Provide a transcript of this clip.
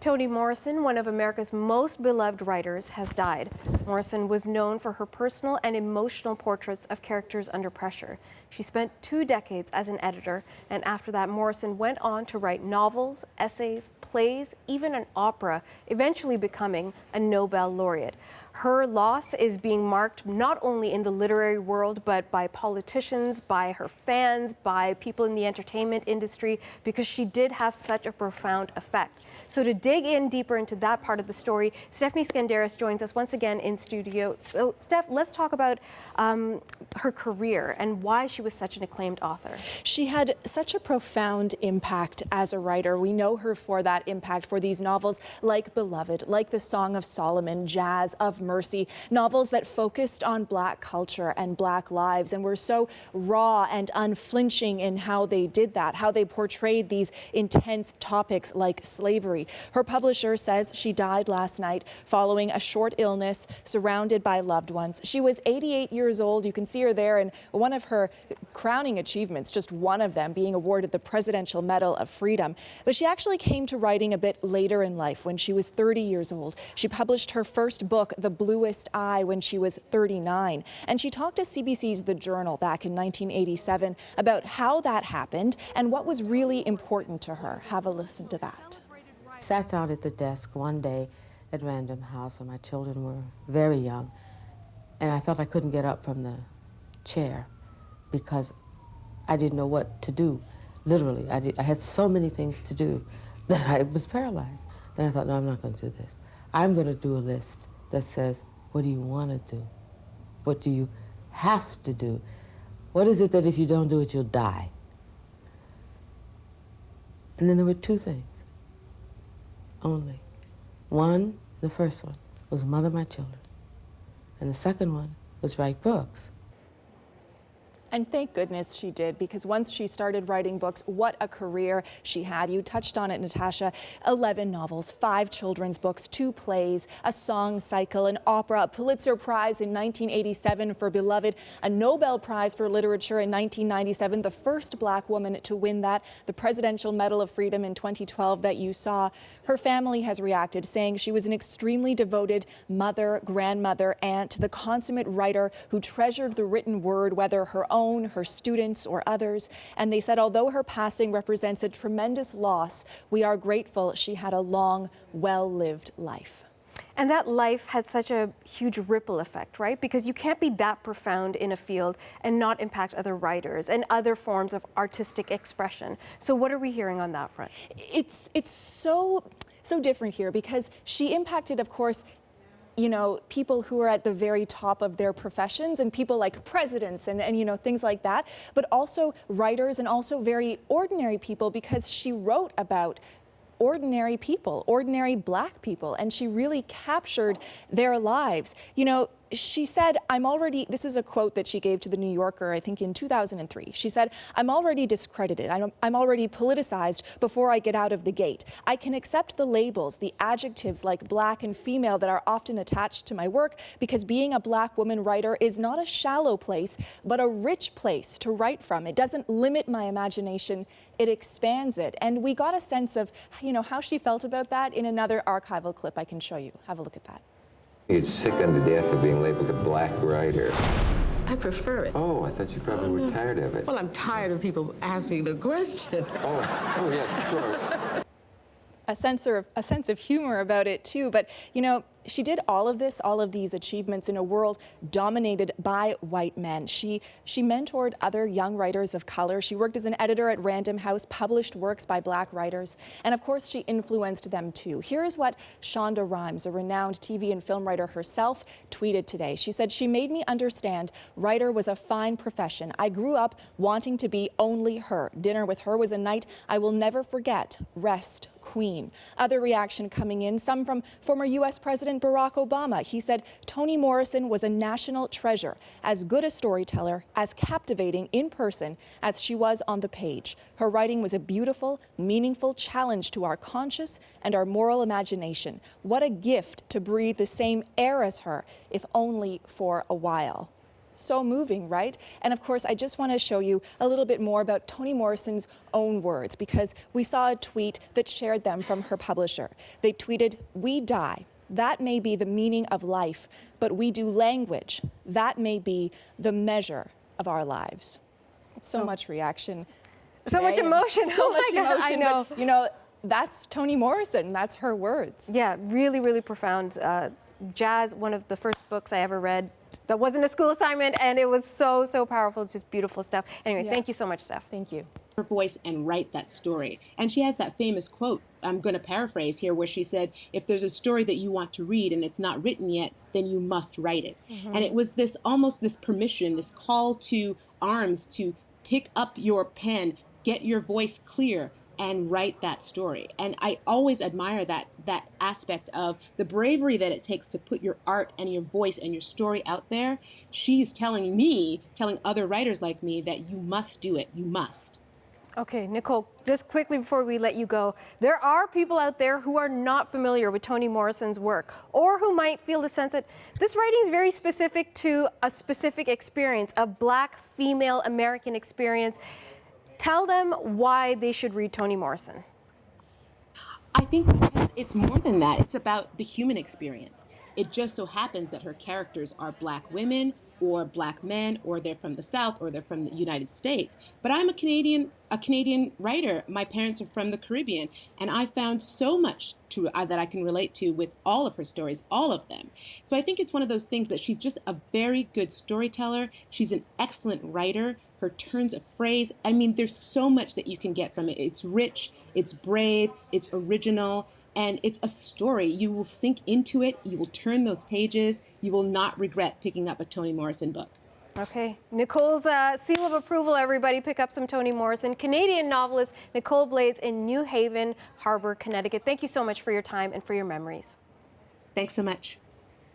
Toni Morrison, one of America's most beloved writers, has died. Morrison was known for her personal and emotional portraits of characters under pressure. She spent 2 decades as an editor, and after that, Morrison went on to write novels, essays, plays, even an opera, eventually becoming a Nobel laureate. Her loss is being marked not only in the literary world, but by politicians, by her fans, by people in the entertainment industry, because she did have such a profound effect. So to dig in deeper into that part of the story, Stephanie Skandaris joins us once again in studio. So Steph, let's talk about her career and why she was such an acclaimed author. She had such a profound impact as a writer. We know her for that impact for these novels like Beloved, like The Song of Solomon, Jazz, Of Mercy, novels that focused on Black culture and Black lives and were so raw and unflinching in how they did that, how they portrayed these intense topics like slavery. Her publisher says she died last night following a short illness, surrounded by loved ones. She was 88 years old. You can see her there, and one of her crowning achievements, just one of them, being awarded the Presidential Medal of Freedom. But she actually came to writing a bit later in life, when she was 30 years old. She published her first book, The Bluest Eye, when she was 39. And she talked to CBC's The Journal back in 1987 about how that happened and what was really important to her. Have a listen to that. I sat down at the desk one day at Random House when my children were very young, and I felt I couldn't get up from the chair because I didn't know what to do. Literally, I had so many things to do that I was paralyzed. Then I thought, no, I'm not going to do this. I'm going to do a list that says, what do you want to do? What do you have to do? What is it that if you don't do it, you'll die? And then there were 2 things only. One, the first one, was mother my children. And the second one was write books. And thank goodness she did, because once she started writing books, what a career she had. You touched on it, Natasha. 11 novels, 5 children's books, 2 plays, a song cycle, an opera, a Pulitzer Prize in 1987 for Beloved, a Nobel Prize for Literature in 1997, the first Black woman to win that, the Presidential Medal of Freedom in 2012 that you saw. Her family has reacted, saying she was an extremely devoted mother, grandmother, aunt, the consummate writer who treasured the written word, whether her own, her students, or others. And they said, although her passing represents a tremendous loss, we are grateful she had a long, well-lived life. And that life had such a huge ripple effect, right? Because you can't be that profound in a field and not impact other writers and other forms of artistic expression. So what are we hearing on that front? It's so different here, because she impacted, of course, you know, people who are at the very top of their professions, and people like presidents and you know, things like that, but also writers and also very ordinary people, because she wrote about ordinary people, ordinary Black people, and she really captured their lives. You know, she said, this is a quote that she gave to the New Yorker, I think in 2003. She said, I'm already discredited. I'm already politicized before I get out of the gate. I can accept the labels, the adjectives like Black and female that are often attached to my work, because being a Black woman writer is not a shallow place, but a rich place to write from. It doesn't limit my imagination, it expands it. And we got a sense of, you know, how she felt about that in another archival clip I can show you. Have a look at that. You'd sick unto death of being labeled a Black writer. I prefer it. Oh, I thought you probably were tired of it. Well, I'm tired of people asking the question. Oh yes, of course. A sense of humor about it too, but you know, she did all of these achievements in a world dominated by white men. She mentored other young writers of color. She worked as an editor at Random House, published works by Black writers, and of course she influenced them too. Here is what Shonda Rhimes, a renowned TV and film writer herself, tweeted today. She said, "She made me understand writer was a fine profession. I grew up wanting to be only her. Dinner with her was a night I will never forget. Rest, Queen." Other reaction coming in, some from former U.S. President Barack Obama. He said Toni Morrison was a national treasure, as good a storyteller, as captivating in person as she was on the page. Her writing was a beautiful, meaningful challenge to our conscious and our moral imagination. What a gift to breathe the same air as her, if only for a while. So moving, right? And of course, I just want to show you a little bit more about Toni Morrison's own words, because we saw a tweet that shared them from her publisher. They tweeted, "We die. That may be the meaning of life, but we do language. That may be the measure of our lives." So much reaction. So much today, emotion. So Oh much my God, emotion. I know. But, you know, that's Toni Morrison. That's her words. Yeah, really, really profound. Jazz, one of the first books I ever read that wasn't a school assignment, and it was so, so powerful. It's just beautiful stuff. Anyway, Yeah. thank you so much, Steph. Thank you. Her voice and write that story. And she has that famous quote, I'm going to paraphrase here, where she said, if there's a story that you want to read and it's not written yet, then you must write it. And it was this almost this permission, this call to arms to pick up your pen, get your voice clear, and write that story. And I always admire that aspect of the bravery that it takes to put your art and your voice and your story out there. She's telling other writers like me that you must do it. You must. Okay, Nicole, just quickly before we let you go, there are people out there who are not familiar with Toni Morrison's work, or who might feel the sense that this writing is very specific to a specific experience, a Black female American experience. Tell them why they should read Toni Morrison. I think because it's more than that. It's about the human experience. It just so happens that her characters are Black women or Black men, or they're from the South, or they're from the United States. But I'm a Canadian writer. My parents are from the Caribbean, and I found so much that I can relate to with all of her stories, all of them. So I think it's one of those things that she's just a very good storyteller. She's an excellent writer. Her turns of phrase, I mean, there's so much that you can get from it. It's rich, it's brave, it's original, and it's a story. You will sink into it, you will turn those pages, you will not regret picking up a Toni Morrison book. Okay, Nicole's seal of approval, everybody. Pick up some Toni Morrison. Canadian novelist Nicole Blades in New Haven Harbor, Connecticut. Thank you so much for your time and for your memories. Thanks so much.